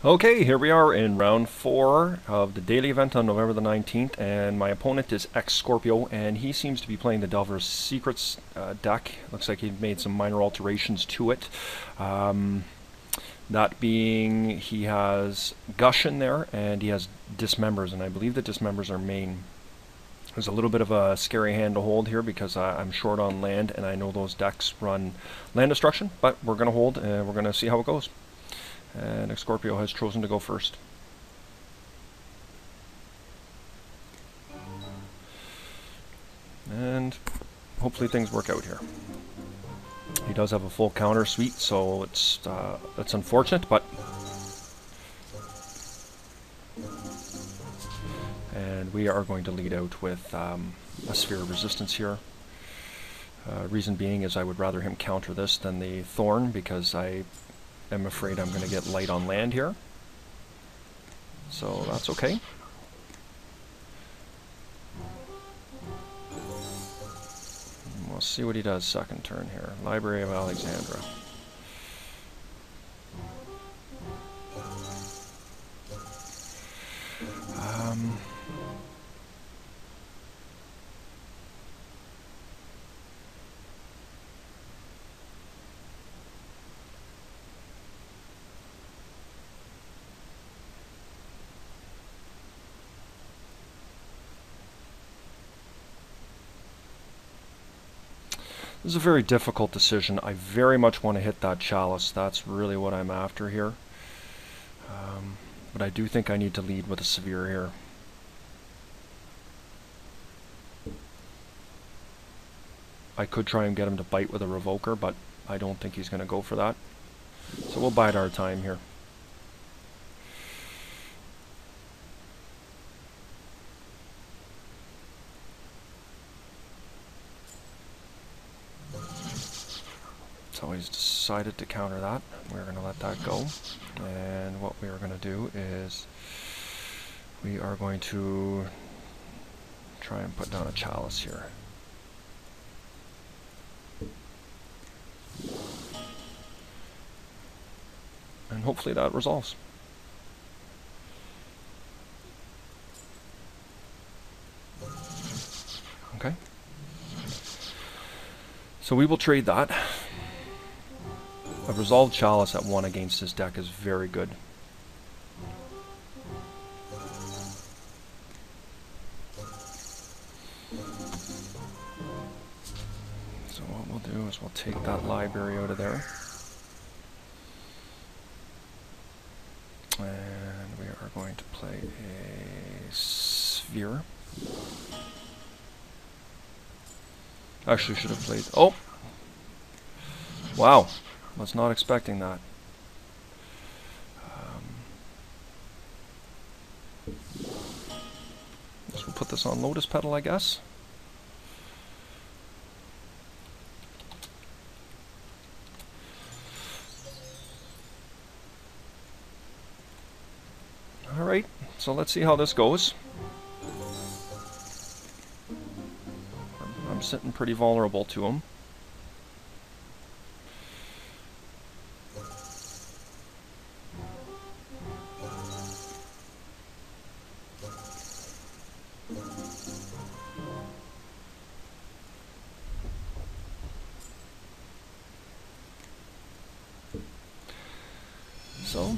Okay, here we are in round 4 of the daily event on November the 19th, and my opponent is xkorpio, and he seems to be playing the Delver's Secrets deck. Looks like he made some minor alterations to it. That being, he has Gush in there, and he has Dismembers, and I believe the Dismembers are main. There's a little bit of a scary hand to hold here because I'm short on land, and I know those decks run land destruction, but we're going to hold, and we're going to see how it goes. And xkorpio has chosen to go first. And hopefully things work out here. He does have a full counter suite, so it's unfortunate, but... And we are going to lead out with a Sphere of Resistance here. Reason being is I would rather him counter this than the Thorn, because I'm afraid I'm going to get light on land here. So that's okay. We'll see what he does second turn here. Library of Alexandra. This is a very difficult decision. I very much want to hit that Chalice. That's really what I'm after here. But I do think I need to lead with a Severe here. I could try and get him to bite with a Revoker, but I don't think he's going to go for that. So we'll bide our time here. So he's decided to counter that. We're going to let that go. And what we are going to do is we are going to try and put down a Chalice here. And hopefully that resolves. Okay. So we will trade that. A resolved Chalice at 1 against this deck is very good. So what we'll do is we'll take that library out of there. And we are going to play a Sphere. Actually should have played... Oh! Wow! Was not expecting that. So we'll put this on Lotus Petal, I guess. Alright, so let's see how this goes. I'm sitting pretty vulnerable to him. So,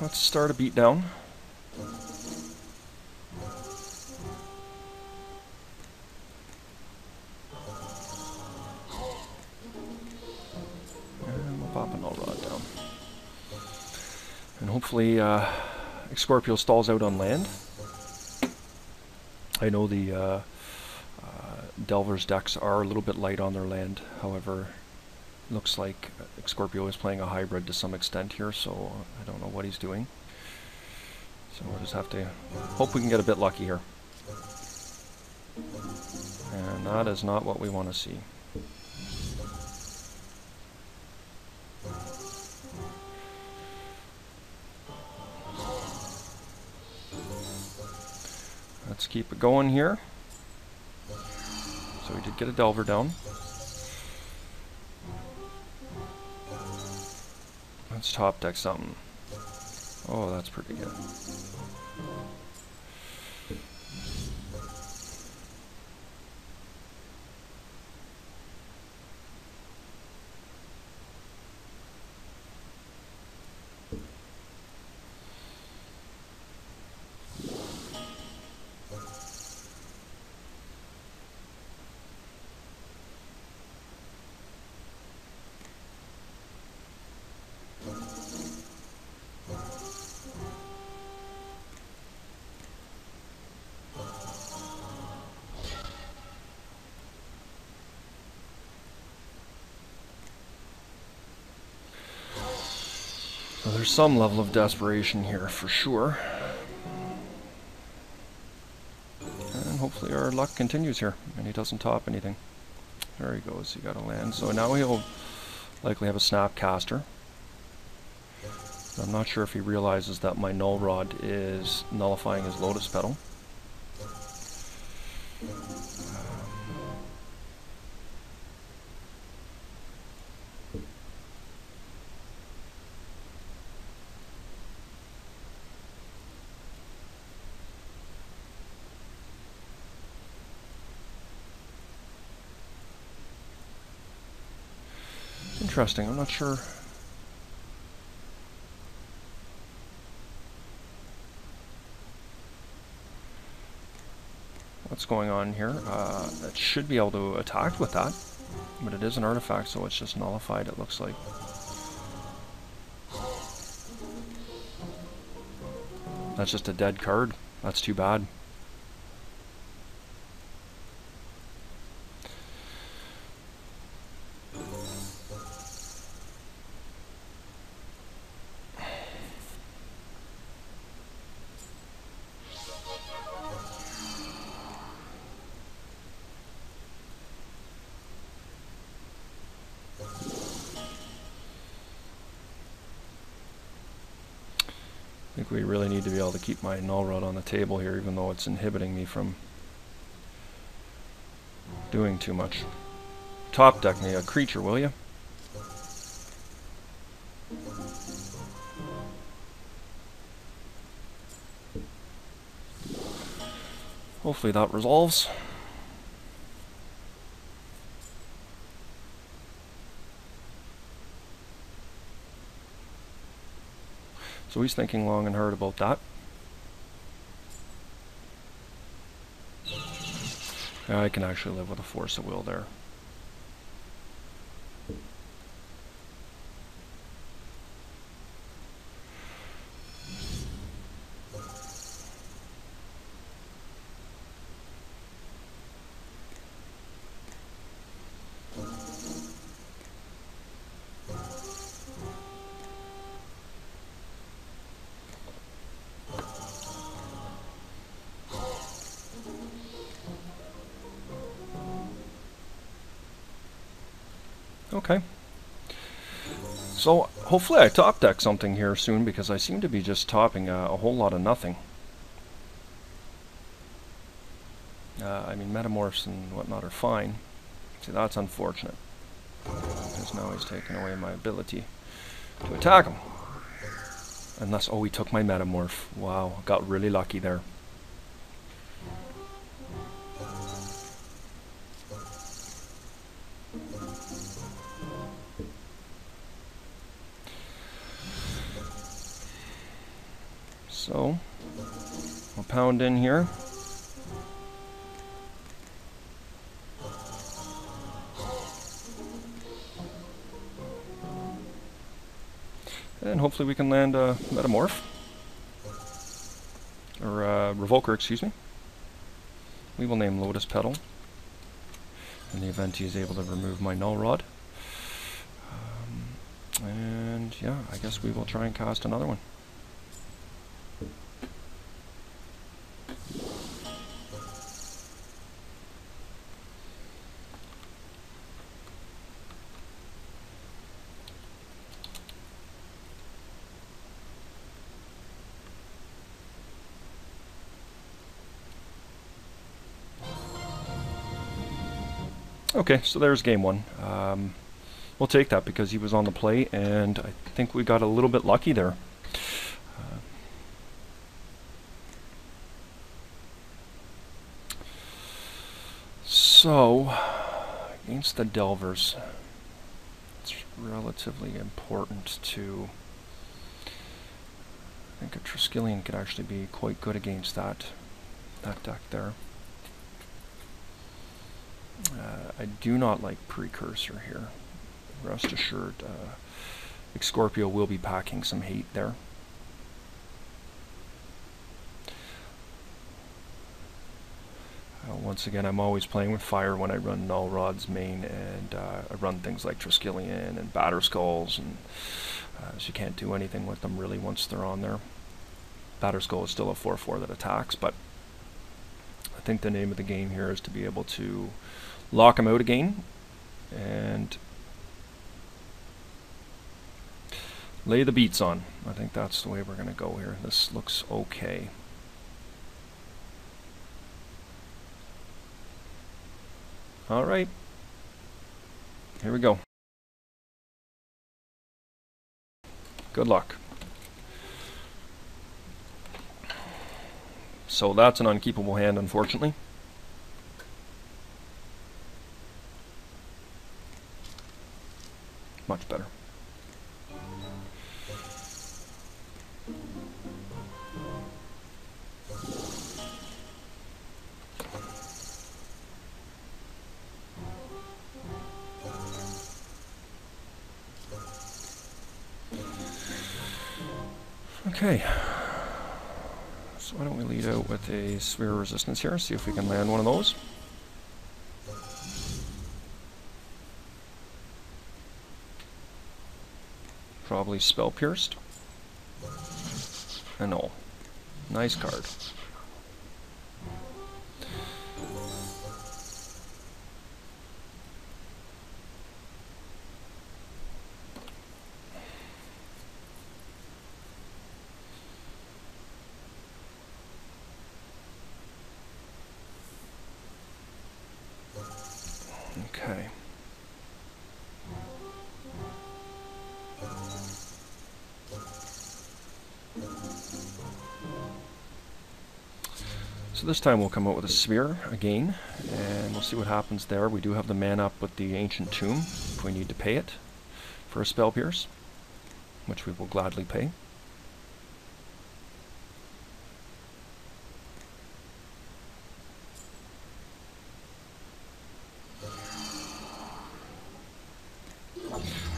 let's start a beatdown. And we'll pop a Null Rod down. And hopefully xkorpio stalls out on land. I know the Delver's decks are a little bit light on their land, however, looks like xkorpio is playing a hybrid to some extent here, so I don't know what he's doing. So we'll just have to hope we can get a bit lucky here. And that is not what we want to see. Let's keep it going here. So we did get a Delver down. Let's top deck something. Oh, that's pretty good. So there's some level of desperation here for sure. And hopefully our luck continues here and he doesn't top anything. There he goes, he got a land. So now he'll likely have a snapcaster. I'm not sure if he realizes that my null rod is nullifying his lotus petal. Interesting, I'm not sure. What's going on here? It should be able to attack with that, but it is an artifact, so it's just nullified, it looks like. That's just a dead card. That's too bad. I think we really need to be able to keep my null rod on the table here, even though it's inhibiting me from doing too much. Top deck me a creature, will you? Hopefully that resolves. So he's thinking long and hard about that. Yeah, I can actually live with a force of will there. Okay. So hopefully I top deck something here soon, because I seem to be just topping a whole lot of nothing. I mean, metamorphs and whatnot are fine. See, that's unfortunate, because now he's taken away my ability to attack him. Unless, oh, he took my metamorph. Wow, got really lucky there. So, we'll pound in here. And hopefully we can land a metamorph. Or a revoker, excuse me. We will name Lotus Petal. In the event he is able to remove my null rod. And yeah, I guess we will try and cast another one. Okay, so there's game one. We'll take that because he was on the play, and I think we got a little bit lucky there. So, against the Delvers, it's relatively important to... I think a Triskelion could actually be quite good against that deck there. I do not like Precursor here. Rest assured, xkorpio will be packing some hate there. Once again, I'm always playing with fire when I run Null Rod's main, and I run things like Triskelion and Batter Skulls, and so you can't do anything with them really once they're on there. Batter Skull is still a 4/4 that attacks, but I think the name of the game here is to be able to lock him out again and lay the beats on. I think that's the way we're going to go here. This looks okay. All right, here we go. Good luck. So that's an unkeepable hand, unfortunately. Much better. Okay, so why don't we lead out with a Sphere of Resistance here, see if we can land one of those. Probably Spell Pierced. And no. Nice card. Okay. So this time we'll come out with a Sphere again, and we'll see what happens there. We do have the mana up with the Ancient Tomb, if we need to pay it for a Spell Pierce, which we will gladly pay.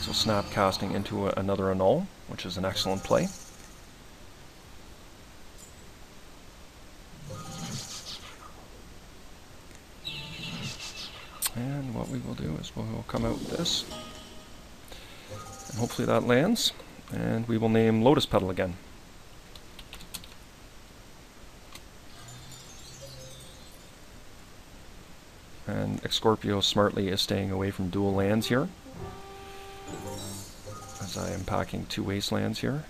So snap casting into another Annul, which is an excellent play. And what we will do is we'll come out with this, and hopefully that lands, and we will name Lotus Petal again. And xkorpio smartly is staying away from dual lands here, as I am packing 2 wastelands here.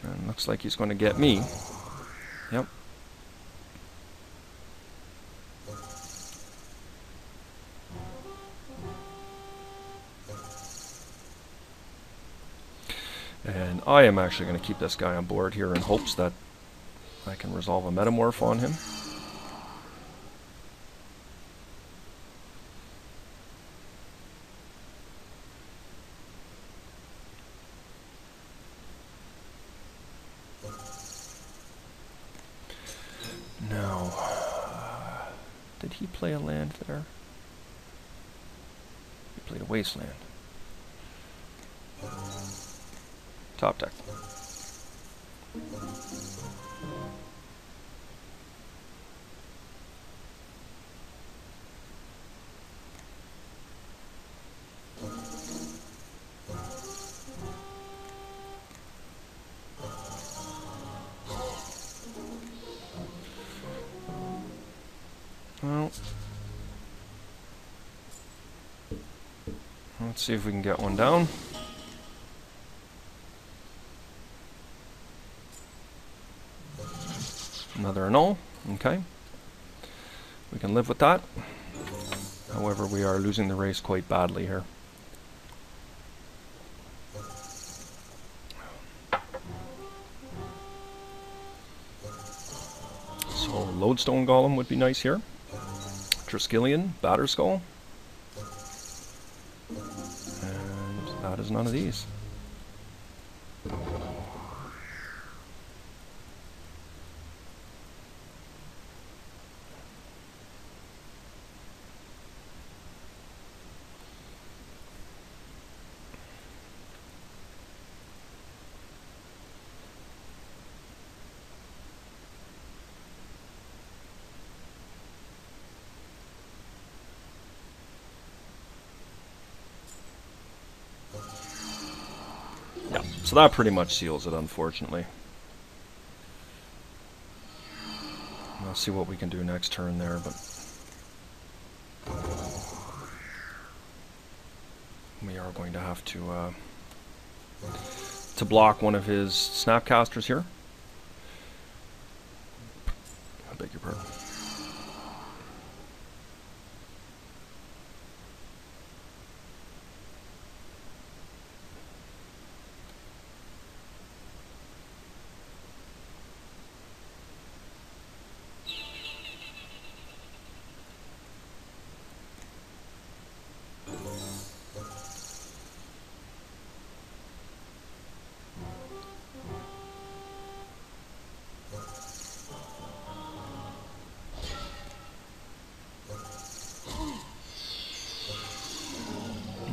And looks like he's going to get me. Yep. And I am actually going to keep this guy on board here in hopes that I can resolve a Metamorph on him. Now, did he play a land there? He played a wasteland. Top deck. Well, let's see if we can get one down. Another Annul. Okay. We can live with that. However, we are losing the race quite badly here. So Lodestone Golem would be nice here. Triskelion, Batterskull. And that is none of these. So that pretty much seals it, unfortunately. We'll see what we can do next turn there, but we are going to have to block one of his Snapcasters here. I beg your pardon.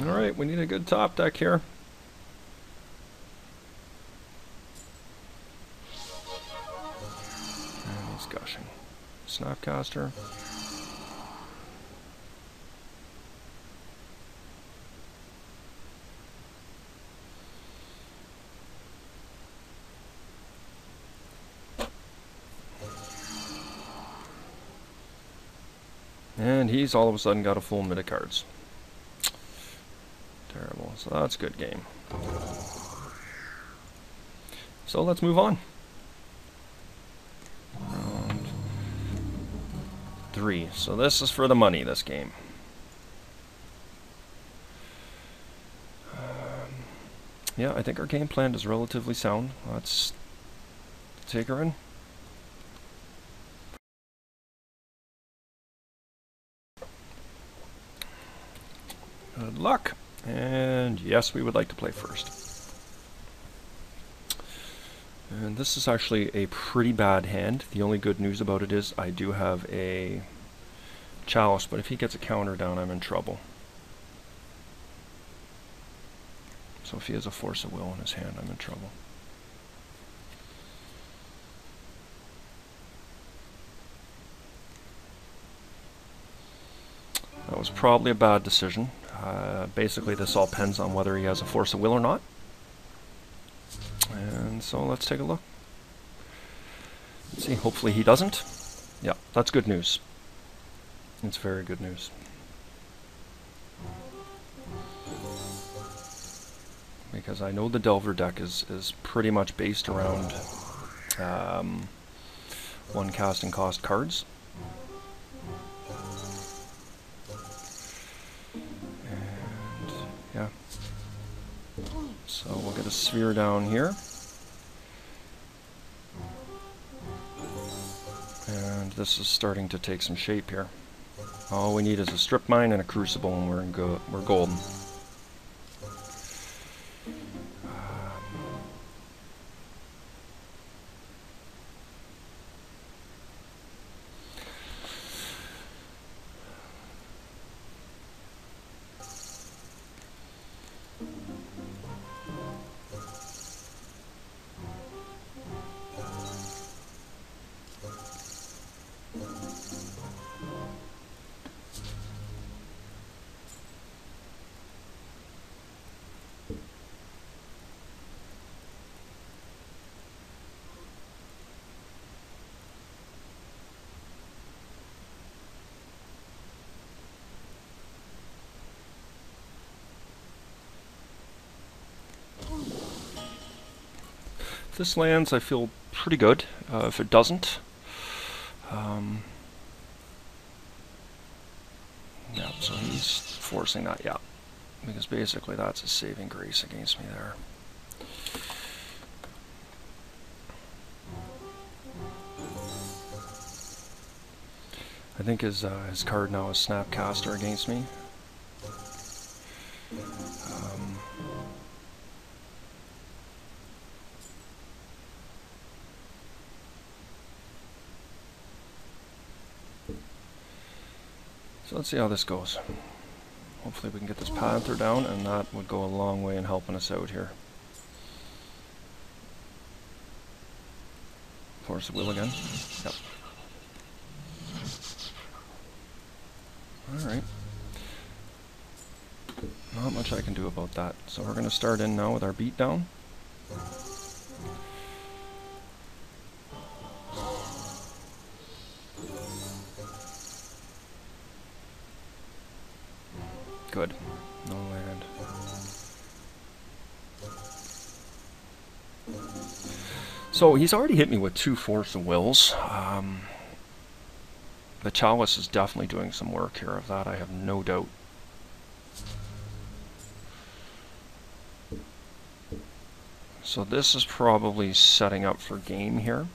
Alright, we need a good top deck here. And he's gushing. Snapcaster. And he's all of a sudden got a full mid of cards. Terrible. So that's a good game. So let's move on. Round 3. So this is for the money, this game. Yeah, I think our game plan is relatively sound. Let's take her in. Good luck. And yes, we would like to play first. And this is actually a pretty bad hand. The only good news about it is I do have a Chalice, but if he gets a counter down, I'm in trouble. So if he has a Force of Will in his hand, I'm in trouble. That was probably a bad decision. Basically, this all depends on whether he has a Force of Will or not. And so let's take a look. Let's see, hopefully he doesn't. Yeah, that's good news. It's very good news. Because I know the Delver deck is pretty much based around one casting cost cards. Yeah. So we'll get a sphere down here. And this is starting to take some shape here. All we need is a strip mine and a crucible and we're golden. If this lands, I feel pretty good. If it doesn't, yeah, so he's forcing that, yeah. Because basically that's a saving grace against me there. I think his card now is Snapcaster against me. So let's see how this goes. Hopefully we can get this Panther down, and that would go a long way in helping us out here. Force the wheel again. Yep. Alright. Not much I can do about that. So we're going to start in now with our beatdown. Good. No land. So he's already hit me with 2 Force of Wills. The Chalice is definitely doing some work here. Of that I have no doubt. So this is probably setting up for game here.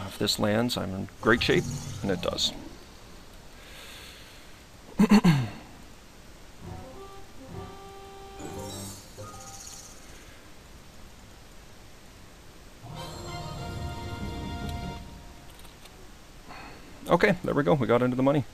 If this lands, I'm in great shape, and it does. Okay, there we go. We got into the money.